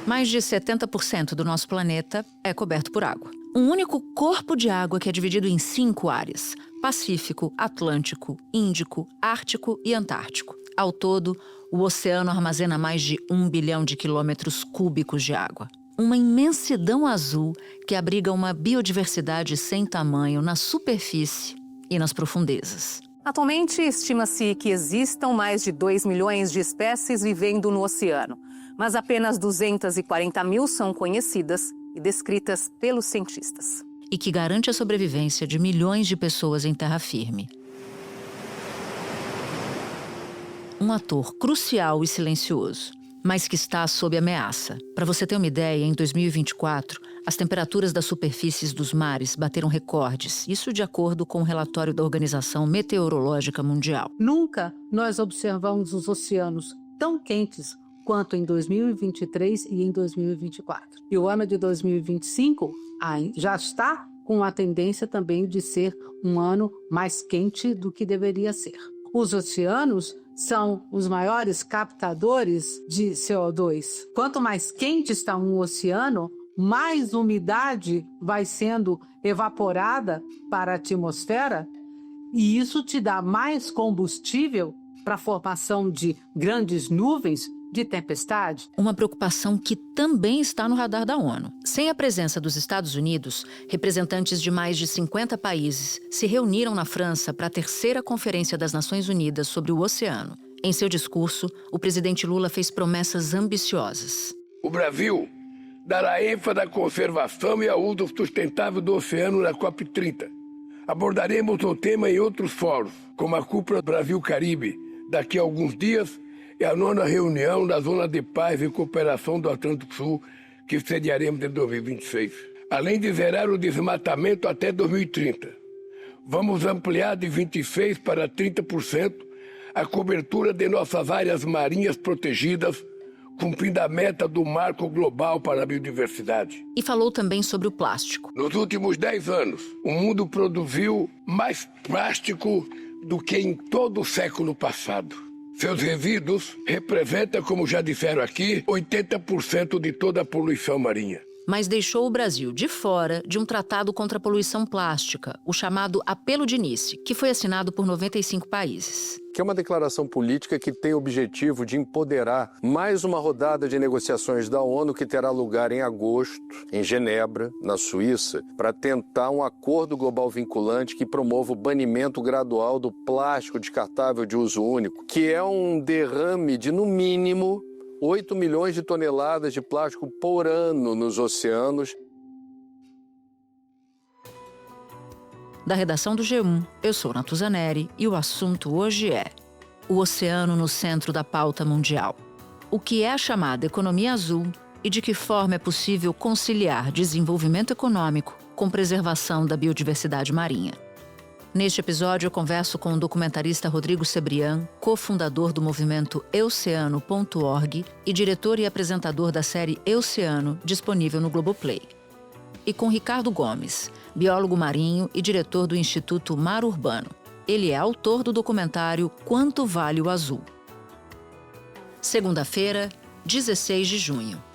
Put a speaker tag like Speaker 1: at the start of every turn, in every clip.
Speaker 1: Mais de 70% do nosso planeta é coberto por água. Um único corpo de água que é dividido em 5 áreas: Pacífico, Atlântico, Índico, Ártico e Antártico. Ao todo, o oceano armazena mais de 1 bilhão de quilômetros cúbicos de água. Uma imensidão azul que abriga uma biodiversidade sem tamanho na superfície e nas profundezas.
Speaker 2: Atualmente, estima-se que existam mais de 2 milhões de espécies vivendo no oceano, mas apenas 240 mil são conhecidas e descritas pelos cientistas.
Speaker 1: E que garante a sobrevivência de milhões de pessoas em terra firme. Um ator crucial e silencioso, mas que está sob ameaça. Para você ter uma ideia, em 2024, as temperaturas das superfícies dos mares bateram recordes, isso de acordo com o relatório da Organização Meteorológica Mundial.
Speaker 3: Nunca nós observamos os oceanos tão quentes quanto em 2023 e em 2024. E o ano de 2025 já está com a tendência também de ser um ano mais quente do que deveria ser. Os oceanos são os maiores captadores de CO2. Quanto mais quente está um oceano, mais umidade vai sendo evaporada para a atmosfera e isso te dá mais combustível para a formação de grandes nuvens de tempestade.
Speaker 1: Uma preocupação que também está no radar da ONU. Sem a presença dos Estados Unidos, representantes de mais de 50 países se reuniram na França para a terceira Conferência das Nações Unidas sobre o Oceano. Em seu discurso, o presidente Lula fez promessas ambiciosas.
Speaker 4: O Brasil dará ênfase à conservação e ao uso sustentável do oceano na COP30. Abordaremos o tema em outros fóruns, como a Cúpula Brasil-Caribe, daqui a alguns dias, e a 9ª reunião da Zona de Paz e Cooperação do Atlântico Sul, que sediaremos em 2026. Além de zerar o desmatamento até 2030, vamos ampliar de 26% para 30% a cobertura de nossas áreas marinhas protegidas, cumprindo a meta do Marco Global para a Biodiversidade.
Speaker 1: E falou também sobre o plástico.
Speaker 4: Nos últimos 10 anos, o mundo produziu mais plástico do que em todo o século passado. Seus resíduos representam, como já disseram aqui, 80% de toda a poluição marinha.
Speaker 1: Mas deixou o Brasil de fora de um tratado contra a poluição plástica, o chamado Apelo de Nice, que foi assinado por 95 países.
Speaker 5: Que é uma declaração política que tem o objetivo de empoderar mais uma rodada de negociações da ONU que terá lugar em agosto, em Genebra, na Suíça, para tentar um acordo global vinculante que promova o banimento gradual do plástico descartável de uso único, que é um derrame de, no mínimo, 8 milhões de toneladas de plástico por ano nos oceanos.
Speaker 1: Da redação do G1, eu sou Natuza Neri e o assunto hoje é o oceano no centro da pauta mundial. O que é a chamada economia azul e de que forma é possível conciliar desenvolvimento econômico com preservação da biodiversidade marinha. Neste episódio, eu converso com o documentarista Rodrigo Cebrián, cofundador do movimento Euceano.org e diretor e apresentador da série Euceano, disponível no Globoplay. E com Ricardo Gomes, biólogo marinho e diretor do Instituto Mar Urbano. Ele é autor do documentário Quanto Vale o Azul. Segunda-feira, 16 de junho.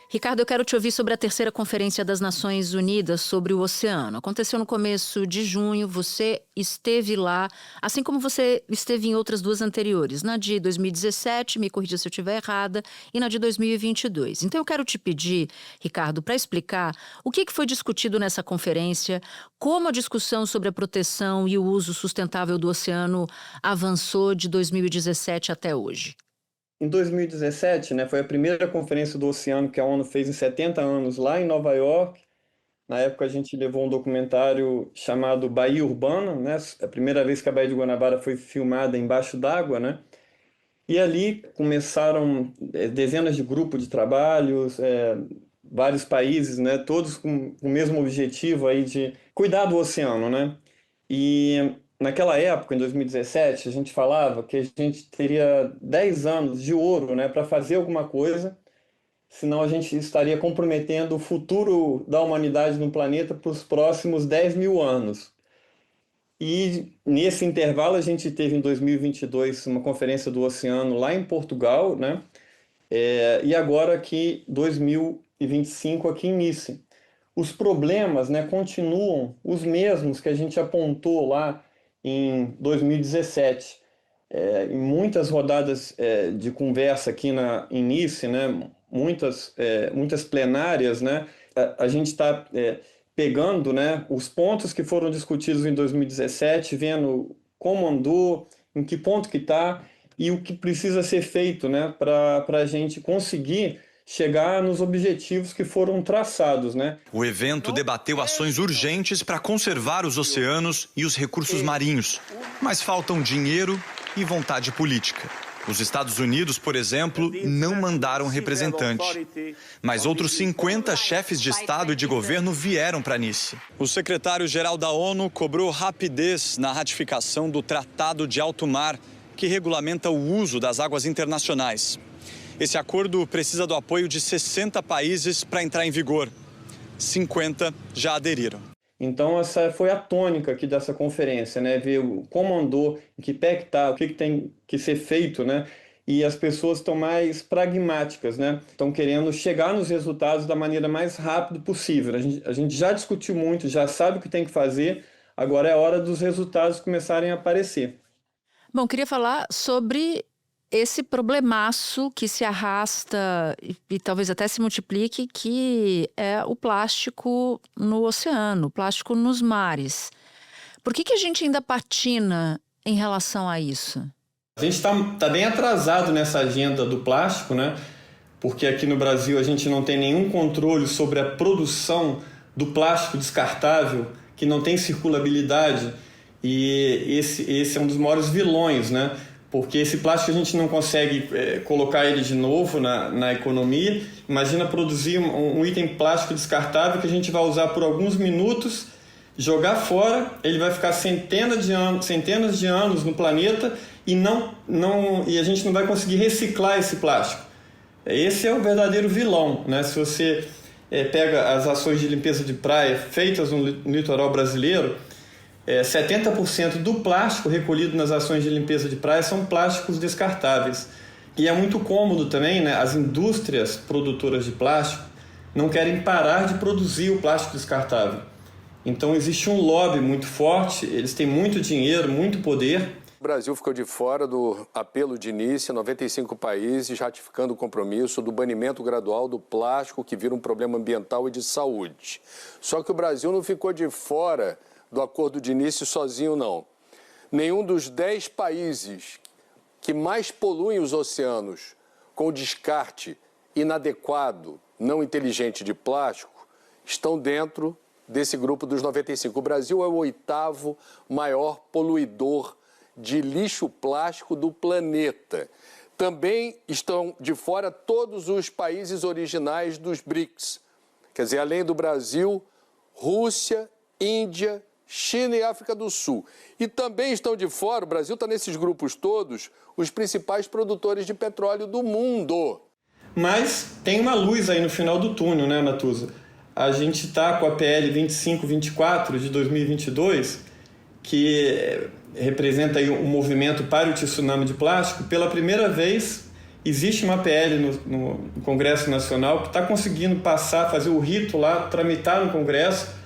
Speaker 1: Ricardo, eu quero te ouvir sobre a terceira Conferência das Nações Unidas sobre o Oceano. Aconteceu no começo de junho, você esteve lá, assim como você esteve em outras duas anteriores, na de 2017, me corrija se eu estiver errada, e na de 2022. Então eu quero te pedir, Ricardo, para explicar o que foi discutido nessa conferência, como a discussão sobre a proteção e o uso sustentável do oceano avançou de 2017 até hoje.
Speaker 6: Em 2017, foi a primeira conferência do oceano que a ONU fez em 70 anos lá em Nova York. Na época a gente levou um documentário chamado Baía Urbana, a primeira vez que a Baía de Guanabara foi filmada embaixo d'água, E ali começaram dezenas de grupos de trabalhos, vários países, todos com o mesmo objetivo aí de cuidar do oceano, E naquela época, em 2017, a gente falava que a gente teria 10 anos de ouro, para fazer alguma coisa, senão a gente estaria comprometendo o futuro da humanidade no planeta para os próximos 10 mil anos. E nesse intervalo a gente teve em 2022 uma conferência do oceano lá em Portugal, e agora aqui 2025 aqui em Nice. Os problemas, né, continuam os mesmos que a gente apontou lá em 2017. Em muitas rodadas de conversa aqui em Nice, né, muitas plenárias, né, a gente está pegando, né, os pontos que foram discutidos em 2017, vendo como andou, em que ponto que está e o que precisa ser feito, né, para a gente conseguir chegar nos objetivos que foram traçados, né?
Speaker 7: O evento debateu ações urgentes para conservar os oceanos e os recursos marinhos, mas faltam dinheiro e vontade política. Os Estados Unidos, por exemplo, não mandaram representante. Mas outros 50 chefes de Estado e de governo vieram para Nice. O secretário-geral da ONU cobrou rapidez na ratificação do Tratado de Alto Mar, que regulamenta o uso das águas internacionais. Esse acordo precisa do apoio de 60 países para entrar em vigor. 50 já aderiram.
Speaker 6: Então, essa foi a tônica aqui dessa conferência, né? Ver como andou, em que pé que está, o que tem que ser feito, né? E as pessoas estão mais pragmáticas, né? Estão querendo chegar nos resultados da maneira mais rápida possível. A gente já discutiu muito, já sabe o que tem que fazer, agora é hora dos resultados começarem a aparecer.
Speaker 1: Bom, queria falar sobre esse problemaço que se arrasta e talvez até se multiplique, que é o plástico no oceano, o plástico nos mares. Por que a gente ainda patina em relação a isso?
Speaker 6: A gente tá bem atrasado nessa agenda do plástico, né? Porque aqui no Brasil a gente não tem nenhum controle sobre a produção do plástico descartável, que não tem circulabilidade, e esse é um dos maiores vilões, né? Porque esse plástico a gente não consegue colocar ele de novo na economia. Imagina produzir um item plástico descartável que a gente vai usar por alguns minutos, jogar fora, ele vai ficar centenas de anos no planeta e a gente não vai conseguir reciclar esse plástico. Esse é o verdadeiro vilão, né? Se você pega as ações de limpeza de praia feitas no litoral brasileiro, 70% do plástico recolhido nas ações de limpeza de praia são plásticos descartáveis. E é muito cômodo também, né? As indústrias produtoras de plástico não querem parar de produzir o plástico descartável. Então existe um lobby muito forte, eles têm muito dinheiro, muito poder.
Speaker 5: O Brasil ficou de fora do apelo de Nice, 95 países ratificando o compromisso do banimento gradual do plástico, que vira um problema ambiental e de saúde. Só que o Brasil não ficou de fora do Acordo de Nice sozinho, não. Nenhum dos 10 países que mais poluem os oceanos com o descarte inadequado, não inteligente de plástico, estão dentro desse grupo dos 95. O Brasil é o 8º maior poluidor de lixo plástico do planeta. Também estão de fora todos os países originais dos BRICS. Quer dizer, além do Brasil, Rússia, Índia, China e África do Sul. E também estão de fora, o Brasil está nesses grupos todos, os principais produtores de petróleo do mundo.
Speaker 6: Mas tem uma luz aí no final do túnel, né, Natuza? A gente está com a PL 2524 de 2022, que representa aí um movimento para o tsunami de plástico. Pela primeira vez, existe uma PL no Congresso Nacional que está conseguindo fazer o rito lá, tramitar no Congresso,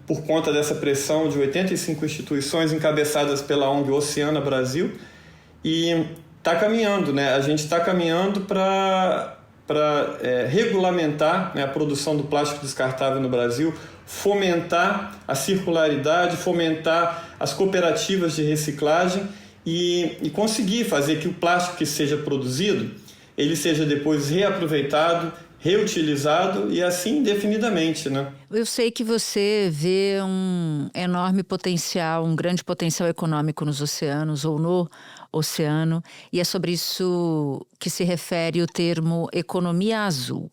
Speaker 6: por conta dessa pressão de 85 instituições encabeçadas pela ONG Oceana Brasil, e está caminhando, né? A gente está caminhando para regulamentar, né, a produção do plástico descartável no Brasil, fomentar a circularidade, fomentar as cooperativas de reciclagem e conseguir fazer que o plástico que seja produzido, ele seja depois reaproveitado, reutilizado e assim indefinidamente, né?
Speaker 1: Eu sei que você vê um enorme potencial, um grande potencial econômico nos oceanos ou no oceano, e é sobre isso que se refere o termo economia azul.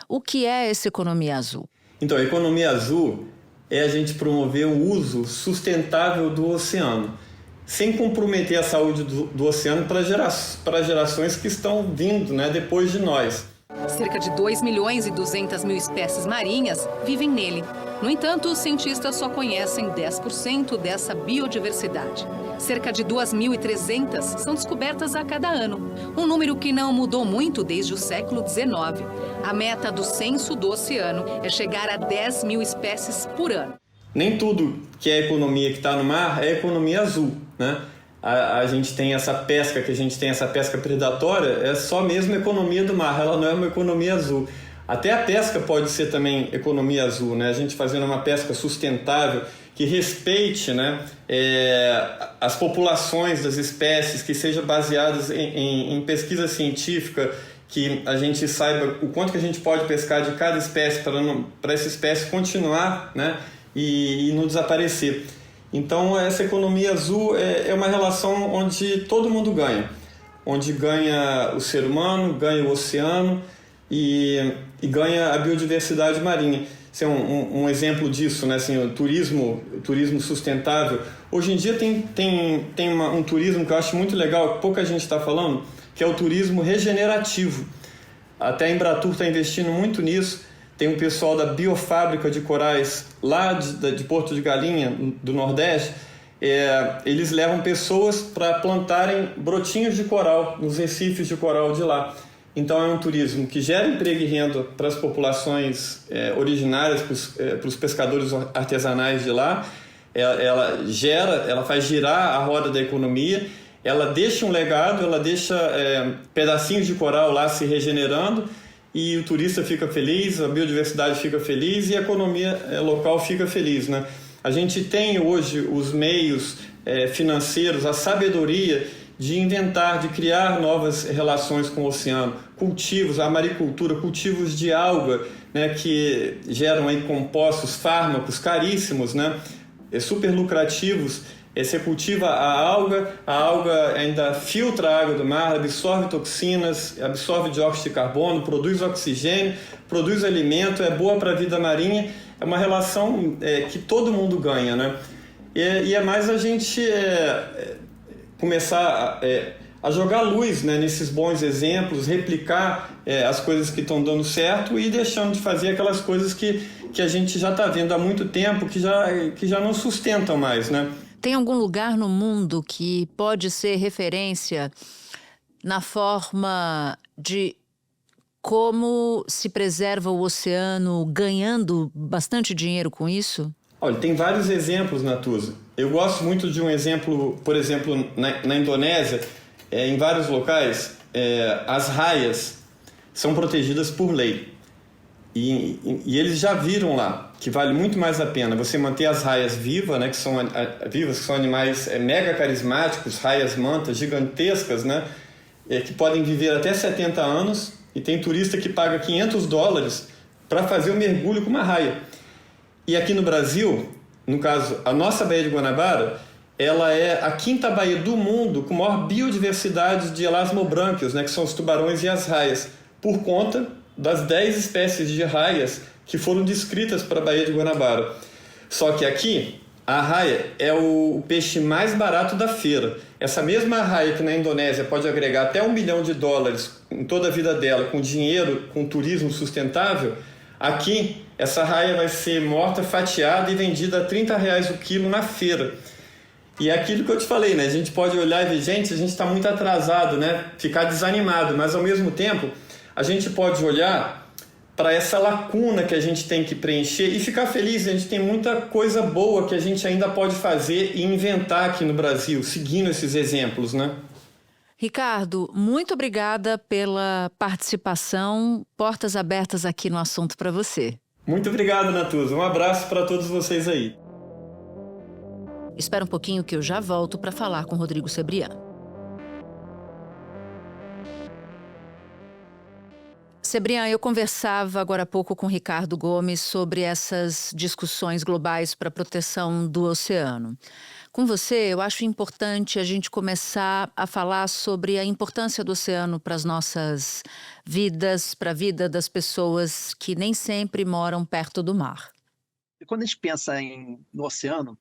Speaker 1: O que é essa economia azul?
Speaker 6: Então, a economia azul é a gente promover o uso sustentável do oceano, sem comprometer a saúde do oceano para gerações que estão vindo, né, depois de nós.
Speaker 2: Cerca de 2.200.000 espécies marinhas vivem nele. No entanto, os cientistas só conhecem 10% dessa biodiversidade. Cerca de 2.300 são descobertas a cada ano, um número que não mudou muito desde o século XIX. A meta do Censo do Oceano é chegar a 10.000 espécies por ano.
Speaker 6: Nem tudo que é economia que está no mar é economia azul, né? A gente tem essa pesca, que a gente tem essa pesca predatória, é só mesmo economia do mar, ela não é uma economia azul. Até a pesca pode ser também economia azul, né? A gente fazendo uma pesca sustentável, que respeite, né, as populações das espécies, que seja baseadas em pesquisa científica, que a gente saiba o quanto que a gente pode pescar de cada espécie para essa espécie continuar, né, e não desaparecer. Então, essa economia azul é uma relação onde todo mundo ganha. Onde ganha o ser humano, ganha o oceano e ganha a biodiversidade marinha. Esse é um exemplo disso, né? Assim, o turismo sustentável. Hoje em dia tem um turismo que eu acho muito legal, que pouca gente está falando, que é o turismo regenerativo. Até a Embratur está investindo muito nisso. Tem um pessoal da Biofábrica de Corais, lá de Porto de Galinha, do Nordeste, eles levam pessoas para plantarem brotinhos de coral, nos recifes de coral de lá. Então é um turismo que gera emprego e renda para as populações originárias, para os pescadores artesanais de lá. Ela faz girar a roda da economia, ela deixa um legado, ela deixa pedacinhos de coral lá se regenerando, e o turista fica feliz, a biodiversidade fica feliz e a economia local fica feliz, né? A gente tem hoje os meios financeiros, a sabedoria de inventar, de criar novas relações com o oceano, cultivos, a maricultura, cultivos de alga, né, que geram aí compostos, fármacos caríssimos, né, super lucrativos. Você cultiva a alga ainda filtra a água do mar, absorve toxinas, absorve dióxido de carbono, produz oxigênio, produz alimento, é boa para a vida marinha. É uma relação que todo mundo ganha, né? E é mais a gente começar a jogar luz, né, nesses bons exemplos, replicar as coisas que estão dando certo e deixando de fazer aquelas coisas que a gente já está vendo há muito tempo, que já não sustentam mais, né?
Speaker 1: Tem algum lugar no mundo que pode ser referência na forma de como se preserva o oceano ganhando bastante dinheiro com isso?
Speaker 6: Olha, tem vários exemplos, Natuza. Eu gosto muito de um exemplo, por exemplo, na Indonésia, em vários locais, as raias são protegidas por lei. E eles já viram lá que vale muito mais a pena você manter as raias vivas, né, que são animais mega carismáticos, raias mantas gigantescas, né, que podem viver até 70 anos, e tem turista que paga $500 para fazer um mergulho com uma raia. E aqui no Brasil, no caso, a nossa Baía de Guanabara, ela é a 5ª baía do mundo com maior biodiversidade de elasmobrânquios, né, que são os tubarões e as raias, por conta das 10 espécies de raias que foram descritas para a Baía de Guanabara. Só que aqui, a raia é o peixe mais barato da feira. Essa mesma raia que na Indonésia pode agregar até $1 milhão em toda a vida dela, com dinheiro, com turismo sustentável, aqui essa raia vai ser morta, fatiada e vendida a R$30 o quilo na feira. E é aquilo que eu te falei, né? A gente pode olhar e ver, gente, a gente está muito atrasado, né? Ficar desanimado, mas ao mesmo tempo a gente pode olhar para essa lacuna que a gente tem que preencher e ficar feliz. A gente tem muita coisa boa que a gente ainda pode fazer e inventar aqui no Brasil, seguindo esses exemplos, né?
Speaker 1: Ricardo, muito obrigada pela participação. Portas abertas aqui no Assunto para você.
Speaker 6: Muito obrigado, Natuza. Um abraço para todos vocês aí.
Speaker 1: Espera um pouquinho que eu já volto para falar com Rodrigo Cebrian. Cebrian, eu conversava agora há pouco com Ricardo Gomes sobre essas discussões globais para a proteção do oceano. Com você, eu acho importante a gente começar a falar sobre a importância do oceano para as nossas vidas, para a vida das pessoas que nem sempre moram perto do mar.
Speaker 8: Quando a gente pensa no oceano,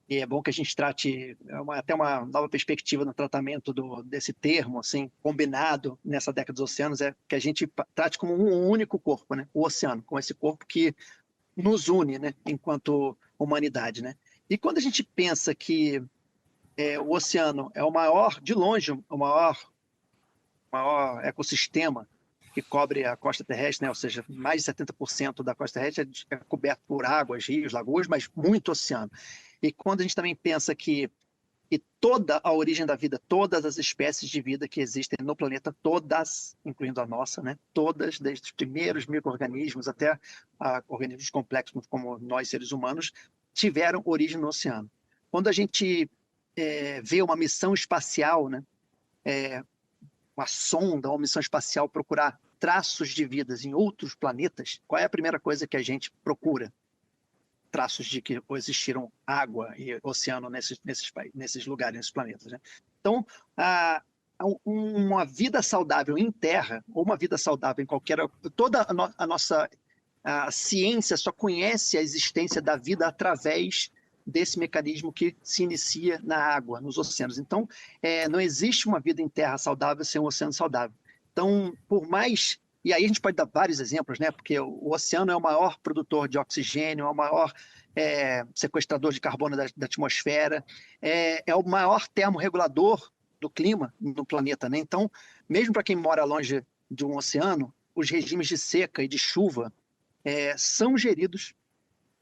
Speaker 8: E é bom que a gente trate até uma nova perspectiva no tratamento desse termo, assim, combinado nessa década dos oceanos, é que a gente trate como um único corpo, né? O oceano, como esse corpo que nos une, né? Enquanto humanidade, né? E quando a gente pensa que o oceano é o maior, de longe, o maior ecossistema que cobre a costa terrestre, né? Ou seja, mais de 70% da costa terrestre é coberto por águas, rios, lagoas, mas muito oceano. E quando a gente também pensa que toda a origem da vida, todas as espécies de vida que existem no planeta, todas, incluindo a nossa, né? Todas, desde os primeiros micro-organismos até organismos complexos como nós, seres humanos, tiveram origem no oceano. Quando a gente vê uma missão espacial, né? Uma sonda, uma missão espacial procurar traços de vidas em outros planetas, qual é a primeira coisa que a gente procura? Traços de que existiram água e oceano nesses lugares, nesses planetas, né? Então, uma vida saudável em terra, ou uma vida saudável em qualquer... Toda a nossa ciência só conhece a existência da vida através desse mecanismo que se inicia na água, nos oceanos. Então, não existe uma vida em terra saudável sem um oceano saudável. Então, por mais... E aí a gente pode dar vários exemplos, né? Porque o oceano é o maior produtor de oxigênio, é o maior sequestrador de carbono da atmosfera, é o maior termorregulador do clima no planeta, né? Então, mesmo para quem mora longe de um oceano, os regimes de seca e de chuva são geridos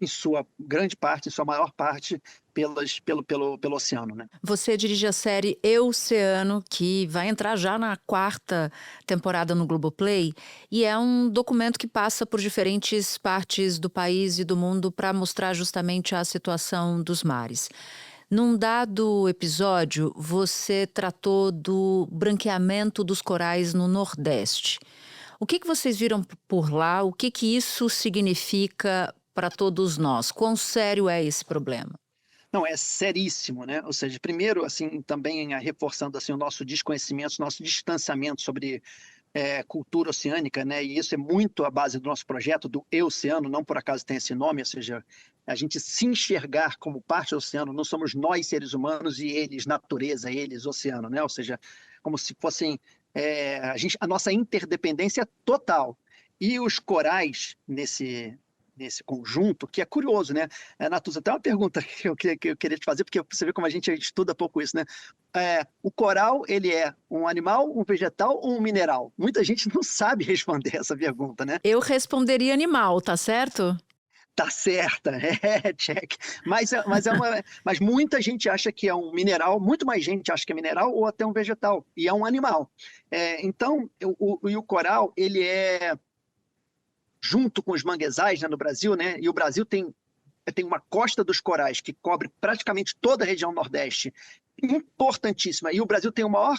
Speaker 8: em sua grande parte, em sua maior parte, pelo oceano, né?
Speaker 1: Você dirige a série Euceano, que vai entrar já na 4ª temporada no Globoplay, e é um documento que passa por diferentes partes do país e do mundo para mostrar justamente a situação dos mares. Num dado episódio, você tratou do branqueamento dos corais no Nordeste. O que vocês viram por lá? O que isso significa para todos nós? Quão sério é esse problema?
Speaker 8: Não, é seríssimo, né? Ou seja, primeiro, assim, também reforçando assim, o nosso desconhecimento, o nosso distanciamento sobre cultura oceânica, né? E isso é muito a base do nosso projeto, do Euceano, não por acaso tem esse nome, ou seja, a gente se enxergar como parte do oceano, não somos nós seres humanos e eles natureza, eles oceano, né? Ou seja, como se fossem a nossa interdependência total. E os corais nesse conjunto, que é curioso, né? Natuza, até uma pergunta que eu queria te fazer, porque você vê como a gente estuda pouco isso, né? O coral, ele é um animal, um vegetal ou um mineral? Muita gente não sabe responder essa pergunta, né?
Speaker 1: Eu responderia animal, tá certo?
Speaker 8: Tá certa, check. Mas muita gente acha que é um mineral, muito mais gente acha que é mineral ou até um vegetal, e é um animal. Então, o coral, ele junto com os manguezais, né, no Brasil, né? E o Brasil tem uma costa dos corais que cobre praticamente toda a região Nordeste, importantíssima. E o Brasil tem o maior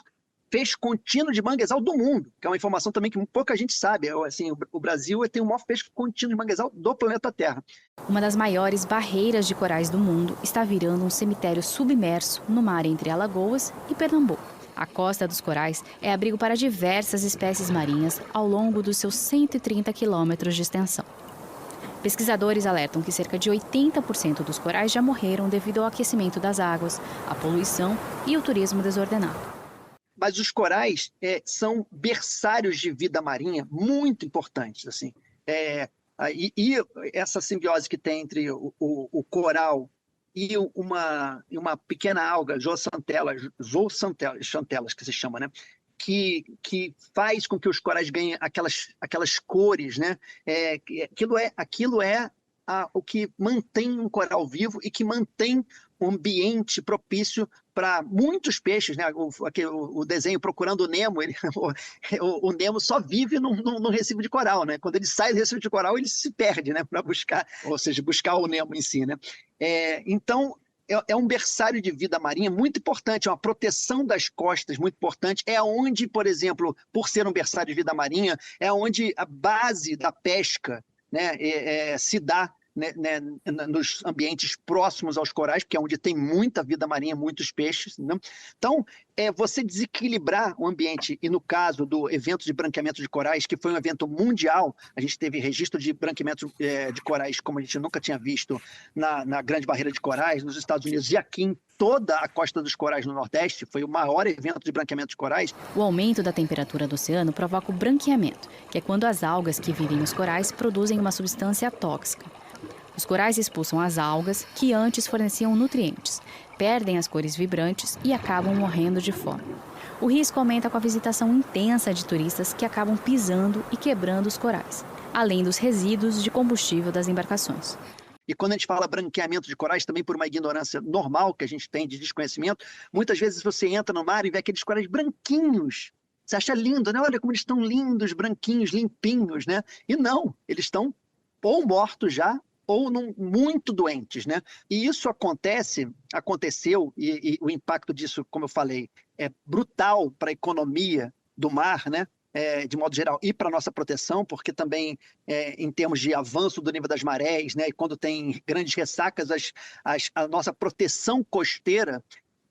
Speaker 8: feixe contínuo de manguezal do mundo, que é uma informação também que pouca gente sabe. Assim, o Brasil tem o maior feixe contínuo de manguezal do planeta Terra.
Speaker 9: Uma das maiores barreiras de corais do mundo está virando um cemitério submerso no mar entre Alagoas e Pernambuco. A Costa dos Corais é abrigo para diversas espécies marinhas ao longo dos seus 130 quilômetros de extensão. Pesquisadores alertam que cerca de 80% dos corais já morreram devido ao aquecimento das águas, à poluição e ao turismo desordenado.
Speaker 8: Mas os corais são berçários de vida marinha muito importantes, assim. E essa simbiose que tem entre o coral e uma pequena alga, zooxantelas, que se chama, né? Que faz com que os corais ganhem aquelas cores, né? Aquilo é o que mantém um coral vivo e que mantém um ambiente propício para muitos peixes, né? O desenho Procurando o Nemo, o Nemo só vive no recife de coral, né? Quando ele sai do recife de coral, ele se perde, né? Para buscar, ou seja, buscar o Nemo em si, né? Então, é um berçário de vida marinha muito importante, é uma proteção das costas muito importante. É onde, por exemplo, por ser um berçário de vida marinha, é onde a base da pesca, né, se dá né, nos ambientes próximos aos corais, porque é onde tem muita vida marinha, muitos peixes, né? Então, você desequilibrar o ambiente, e no caso do evento de branqueamento de corais, que foi um evento mundial, a gente teve registro de branqueamento de corais como a gente nunca tinha visto na Grande Barreira de Corais, nos Estados Unidos e aqui em toda a Costa dos Corais no Nordeste, foi o maior evento de branqueamento de corais.
Speaker 9: O aumento da temperatura do oceano provoca o branqueamento, que é quando as algas que vivem nos corais produzem uma substância tóxica. Os corais expulsam as algas, que antes forneciam nutrientes, perdem as cores vibrantes e acabam morrendo de fome. O risco aumenta com a visitação intensa de turistas que acabam pisando e quebrando os corais, além dos resíduos de combustível das embarcações.
Speaker 8: E quando a gente fala branqueamento de corais, também por uma ignorância normal que a gente tem de desconhecimento, muitas vezes você entra no mar e vê aqueles corais branquinhos. Você acha lindo, né? Olha como eles estão lindos, branquinhos, limpinhos, né? E não, eles estão ou mortos já, ou muito doentes, né? E isso aconteceu, e o impacto disso, como eu falei, é brutal para a economia do mar, né? De modo geral, e para a nossa proteção, porque também em termos de avanço do nível das marés, né? E quando tem grandes ressacas, a nossa proteção costeira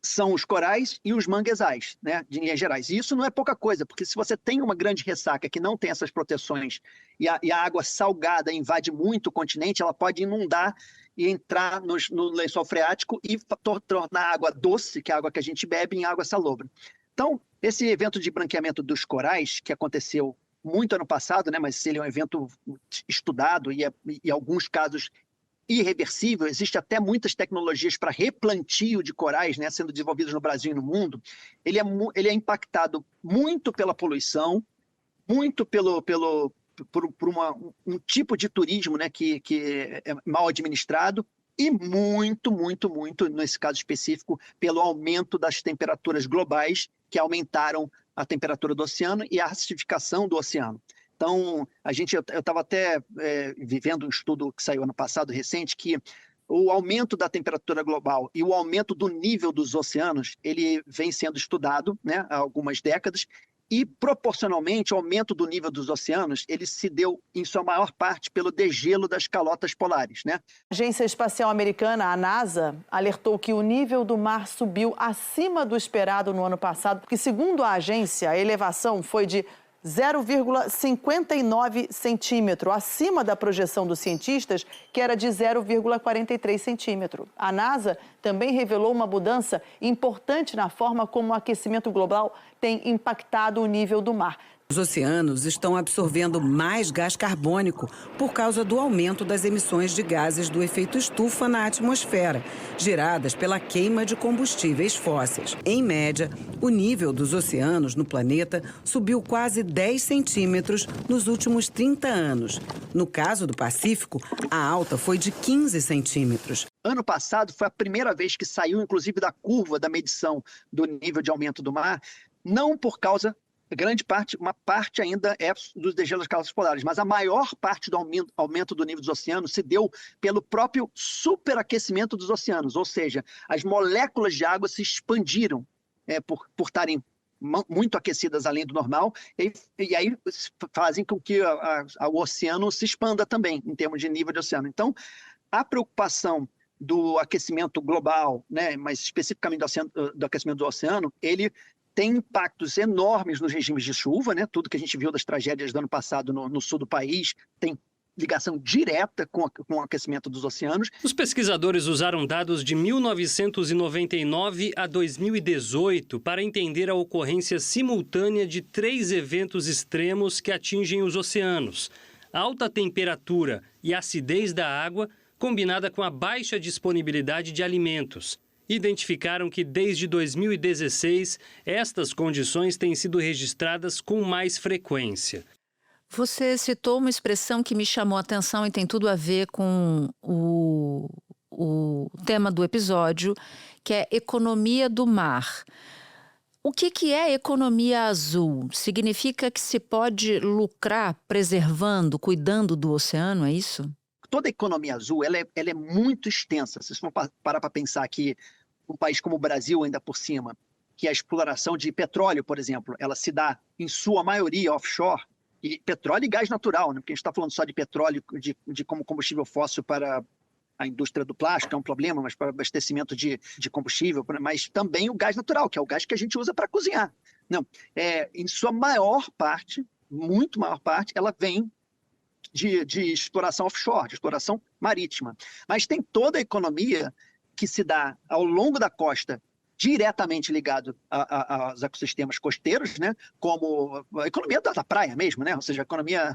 Speaker 8: são os corais e os manguezais, né, de linhas gerais. E isso não é pouca coisa, porque se você tem uma grande ressaca que não tem essas proteções e a água salgada invade muito o continente, ela pode inundar e entrar no lençol freático e tornar a água doce, que é a água que a gente bebe, em água salobra. Então, esse evento de branqueamento dos corais, que aconteceu muito ano passado, né, mas ele é um evento estudado e em alguns casos irreversível, existe até muitas tecnologias para replantio de corais, né, sendo desenvolvidas no Brasil e no mundo. Ele é impactado muito pela poluição, muito por um tipo de turismo, né, que é mal administrado, e muito, nesse caso específico, pelo aumento das temperaturas globais, que aumentaram a temperatura do oceano e a acidificação do oceano. Então, eu estava até vivendo um estudo que saiu ano passado, recente, que o aumento da temperatura global e o aumento do nível dos oceanos, ele vem sendo estudado, né, há algumas décadas, e proporcionalmente o aumento do nível dos oceanos, ele se deu em sua maior parte pelo degelo das calotas polares, né?
Speaker 10: A Agência Espacial Americana, a NASA, alertou que o nível do mar subiu acima do esperado no ano passado, porque, segundo a agência, a elevação foi de 0,59 centímetro, acima da projeção dos cientistas, que era de 0,43 centímetro. A NASA também revelou uma mudança importante na forma como o aquecimento global tem impactado o nível do mar.
Speaker 11: Os oceanos estão absorvendo mais gás carbônico por causa do aumento das emissões de gases do efeito estufa na atmosfera, geradas pela queima de combustíveis fósseis. Em média, o nível dos oceanos no planeta subiu quase 10 centímetros nos últimos 30 anos. No caso do Pacífico, a alta foi de 15 centímetros.
Speaker 8: Ano passado foi a primeira vez que saiu, inclusive, da curva da medição do nível de aumento do mar, não por causa... uma parte ainda é dos degelos das calotas polares, mas a maior parte do aumento do nível dos oceanos se deu pelo próprio superaquecimento dos oceanos, ou seja, as moléculas de água se expandiram por estarem muito aquecidas além do normal, e aí fazem com que o oceano se expanda também, em termos de nível de oceano. Então, a preocupação do aquecimento global, né, mas especificamente do aquecimento do oceano, ele tem impactos enormes nos regimes de chuva, né? Tudo que a gente viu das tragédias do ano passado no sul do país tem ligação direta com o aquecimento dos oceanos.
Speaker 12: Os pesquisadores usaram dados de 1999 a 2018 para entender a ocorrência simultânea de 3 eventos extremos que atingem os oceanos: a alta temperatura e acidez da água, combinada com a baixa disponibilidade de alimentos. Identificaram que desde 2016, estas condições têm sido registradas com mais frequência.
Speaker 1: Você citou uma expressão que me chamou a atenção e tem tudo a ver com o tema do episódio, que é economia do mar. O que é economia azul? Significa que se pode lucrar preservando, cuidando do oceano, é isso?
Speaker 8: Toda a economia azul ela é muito extensa. Se você for parar para pensar que um país como o Brasil, ainda por cima, que a exploração de petróleo, por exemplo, ela se dá, em sua maioria, offshore, E petróleo e gás natural, né? Porque a gente está falando só de petróleo de como combustível fóssil para a indústria do plástico, é um problema, mas para abastecimento de combustível, mas também o gás natural, que é o gás que a gente usa para cozinhar. Não, em sua maior parte, muito maior parte, ela vem de exploração offshore, de exploração marítima. Mas tem toda a economia que se dá ao longo da costa, diretamente ligado aos ecossistemas costeiros, né? Como a economia da praia mesmo, né? Ou seja, a economia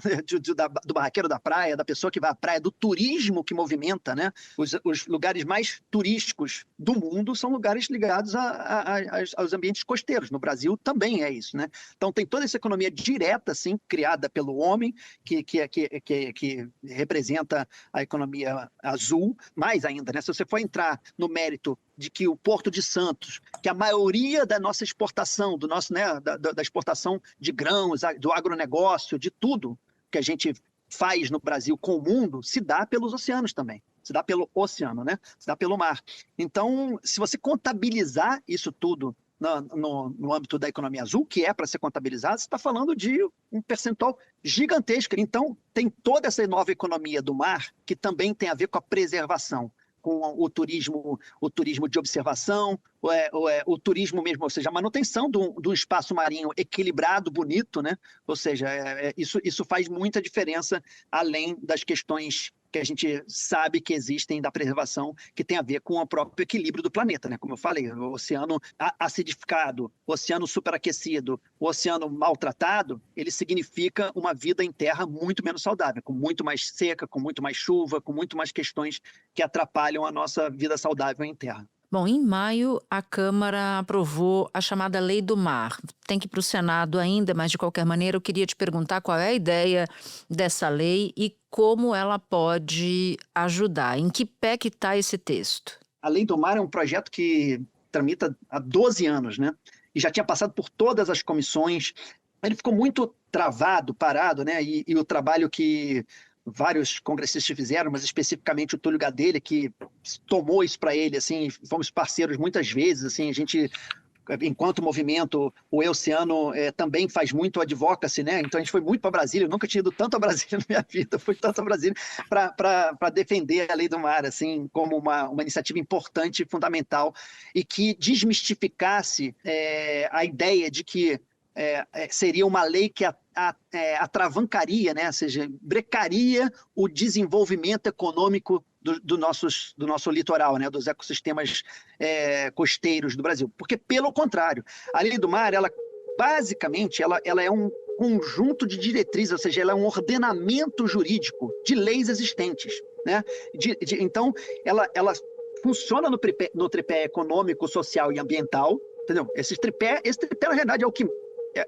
Speaker 8: do barraqueiro da praia, da pessoa que vai à praia, do turismo que movimenta, né? Os lugares mais turísticos do mundo são lugares ligados aos ambientes costeiros. No Brasil também é isso, né? Então tem toda essa economia direta, assim, criada pelo homem, que representa a economia azul. Mais ainda, né? Se você for entrar no mérito de que o Porto de Santos, que a maioria da nossa exportação, do nosso, né, da exportação de grãos, do agronegócio, de tudo que a gente faz no Brasil com o mundo, se dá pelos oceanos também. Se dá pelo oceano, né? Se dá pelo mar. Então, se você contabilizar isso tudo no âmbito da economia azul, que é para ser contabilizado, você está falando de um percentual gigantesco. Então, tem toda essa nova economia do mar que também tem a ver com a preservação, com o turismo de observação, o turismo mesmo, ou seja, a manutenção do espaço marinho equilibrado, bonito, né? Ou seja, isso faz muita diferença, além das questões que a gente sabe que existem da preservação, que tem a ver com o próprio equilíbrio do planeta, né? Como eu falei, o oceano acidificado, o oceano superaquecido, o oceano maltratado, ele significa uma vida em terra muito menos saudável, com muito mais seca, com muito mais chuva, com muito mais questões que atrapalham a nossa vida saudável em terra.
Speaker 1: Bom, em maio, a Câmara aprovou a chamada Lei do Mar. Tem que ir para o Senado ainda, mas de qualquer maneira eu queria te perguntar qual é a ideia dessa lei e como ela pode ajudar. Em que pé que está esse texto?
Speaker 8: A Lei do Mar é um projeto que tramita há 12 anos, né? E já tinha passado por todas as comissões. Ele ficou muito travado, parado, né? E o trabalho que vários congressistas fizeram, mas especificamente o Túlio Gadelha, que tomou isso para ele, assim, fomos parceiros muitas vezes, assim, a gente, enquanto movimento, o Oceano também faz muito advocacy, né? Então a gente foi muito para Brasília, eu nunca tinha ido tanto a Brasília na minha vida, fui tanto a Brasília para defender a Lei do Mar, assim, como uma iniciativa importante e fundamental, e que desmistificasse a ideia de que seria uma lei que atravancaria, né? Ou seja, brecaria o desenvolvimento econômico do nosso litoral, né? Dos ecossistemas costeiros do Brasil. Porque, pelo contrário, a Lei do Mar, ela basicamente, ela é um conjunto de diretrizes, ou seja, ela é um ordenamento jurídico de leis existentes, né? Então, ela funciona no tripé econômico, social e ambiental, entendeu? Esse tripé, na verdade, é o que...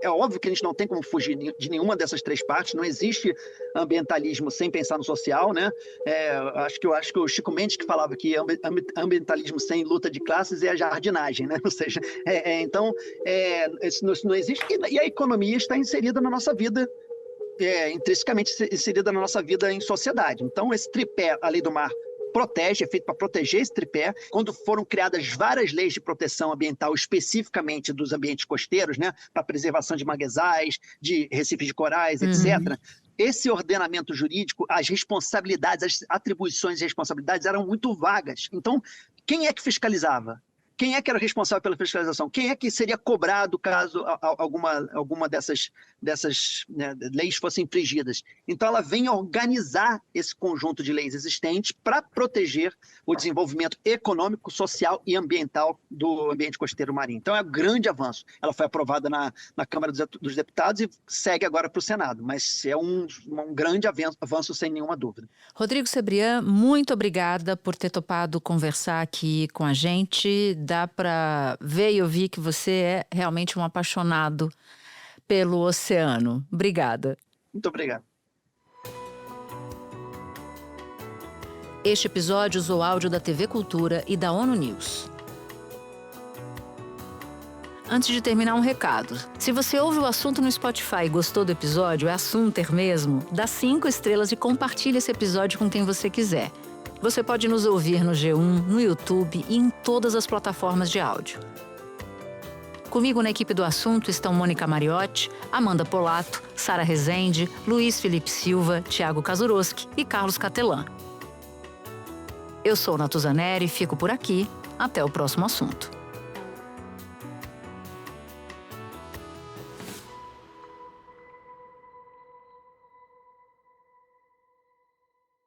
Speaker 8: É óbvio que a gente não tem como fugir de nenhuma dessas três partes, não existe ambientalismo sem pensar no social, né? Acho que o Chico Mendes que falava que ambientalismo sem luta de classes é a jardinagem, né? Ou seja, então, isso não existe. E a economia está inserida na nossa vida, intrinsecamente inserida na nossa vida em sociedade. Então, esse tripé, a Lei do Mar, é feito para proteger esse tripé. Quando foram criadas várias leis de proteção ambiental, especificamente dos ambientes costeiros, né, para preservação de manguezais, de recifes de corais, etc., esse ordenamento jurídico, as responsabilidades, as atribuições e responsabilidades eram muito vagas. Então, quem é que fiscalizava? Quem é que era responsável pela fiscalização? Quem é que seria cobrado caso alguma dessas né, leis fossem infringidas? Então, ela vem organizar esse conjunto de leis existentes para proteger o desenvolvimento econômico, social e ambiental do ambiente costeiro marinho. Então, é um grande avanço. Ela foi aprovada na Câmara dos Deputados e segue agora para o Senado, mas é um grande avanço, sem nenhuma dúvida.
Speaker 1: Rodrigo Cebrián, muito obrigada por ter topado conversar aqui com a gente. Dá para ver e ouvir que você é realmente um apaixonado pelo oceano. Obrigada.
Speaker 8: Muito obrigado.
Speaker 1: Este episódio usou áudio da TV Cultura e da ONU News. Antes de terminar, um recado. Se você ouve o assunto no Spotify e gostou do episódio, é assunter mesmo, dá 5 estrelas e compartilha esse episódio com quem você quiser. Você pode nos ouvir no G1, no YouTube e em todas as plataformas de áudio. Comigo na equipe do assunto estão Mônica Mariotti, Amanda Polato, Sara Rezende, Luiz Felipe Silva, Tiago Kazuroski e Carlos Catelan. Eu sou Natuzaneri e fico por aqui. Até o próximo assunto.